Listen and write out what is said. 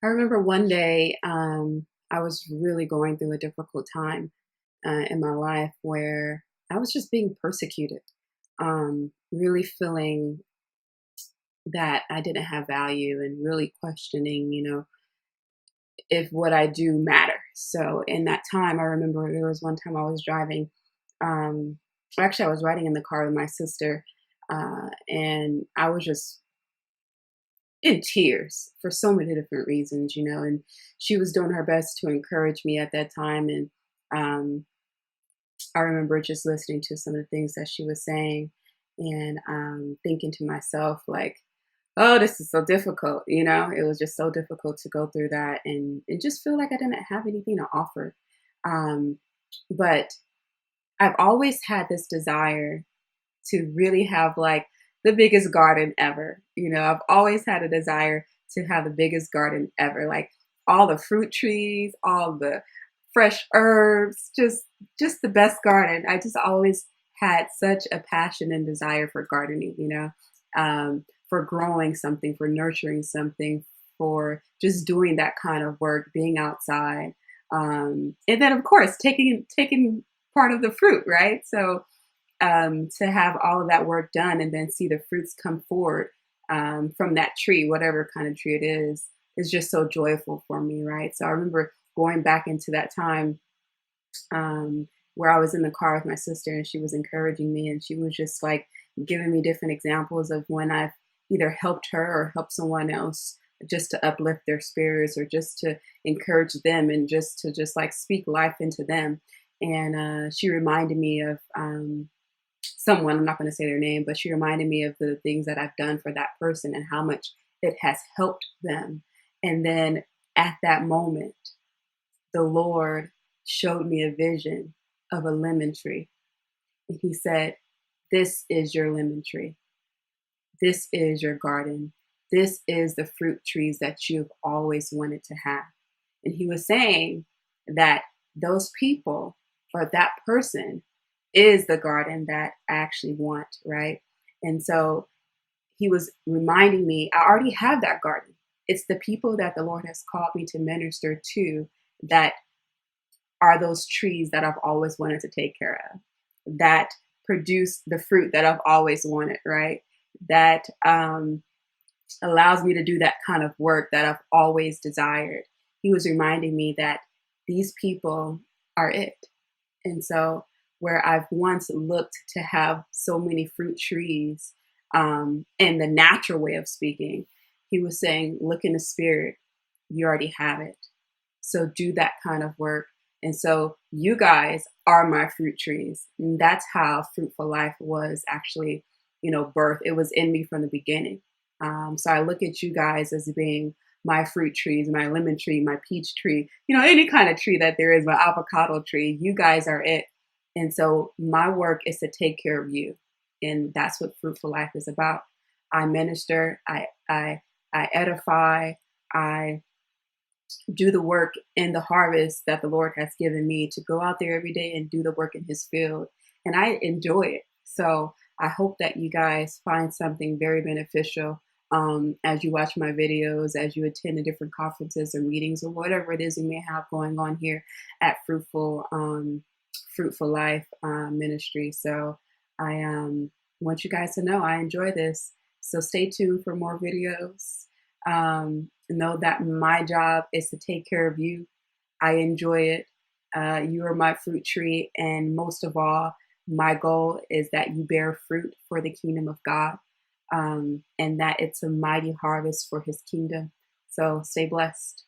I remember one day I was really going through a difficult time in my life where I was just being persecuted, really feeling that I didn't have value and really questioning, if what I do matters. So in that time, I remember there was one time I was driving. Um, Actually, I was riding in the car with my sister, and I was just in tears for so many different reasons, and she was doing her best to encourage me at that time. And um, I remember just listening to some of the things that she was saying and thinking to myself, like, oh, this is so difficult. It was just so difficult to go through that and just feel like I didn't have anything to offer. Um, but I've always had this desire to really have like the biggest garden ever. I've always had a desire to have the biggest garden ever, like all the fruit trees, all the fresh herbs, just the best garden. I just always had such a passion and desire for gardening, for growing something, for nurturing something, for just doing that kind of work, being outside. And then of course taking part of the fruit, right? So to have all of that work done and then see the fruits come forward from that tree, whatever kind of tree it is just so joyful for me, right? So I remember going back into that time where I was in the car with my sister and she was encouraging me and she was just like giving me different examples of when I've either helped her or helped someone else just to uplift their spirits or just to encourage them and just to just like speak life into them. And she reminded me of someone, I'm not going to say their name, but she reminded me of the things that I've done for that person and how much it has helped them. And then at that moment, the Lord showed me a vision of a lemon tree. And he said, this is your lemon tree. This is your garden. This is the fruit trees that you've always wanted to have. And he was saying that those people or that person is the garden that I actually want, right? And so he was reminding me, I already have that garden. It's the people that the Lord has called me to minister to that are those trees that I've always wanted to take care of, that produce the fruit that I've always wanted, right? That allows me to do that kind of work that I've always desired. He was reminding me that these people are it. And so, where I've once looked to have so many fruit trees in the natural way of speaking, he was saying, look in the spirit, you already have it. So, do that kind of work. And so, you guys are my fruit trees. And that's how Fruitful Life was actually, birth. It was in me from the beginning. So, I look at you guys as being my fruit trees, my lemon tree, my peach tree, any kind of tree that there is, my avocado tree, you guys are it. And so my work is to take care of you. And that's what Fruitful Life is about. I minister, I edify, I do the work in the harvest that the Lord has given me to go out there every day and do the work in his field. And I enjoy it. So I hope that you guys find something very beneficial as you watch my videos, as you attend the different conferences or meetings or whatever it is you may have going on here at Fruitful Life Ministry. So I want you guys to know I enjoy this. So stay tuned for more videos. Know that my job is to take care of you. I enjoy it. You are my fruit tree. And most of all, my goal is that you bear fruit for the kingdom of God, and that it's a mighty harvest for his kingdom. So stay blessed.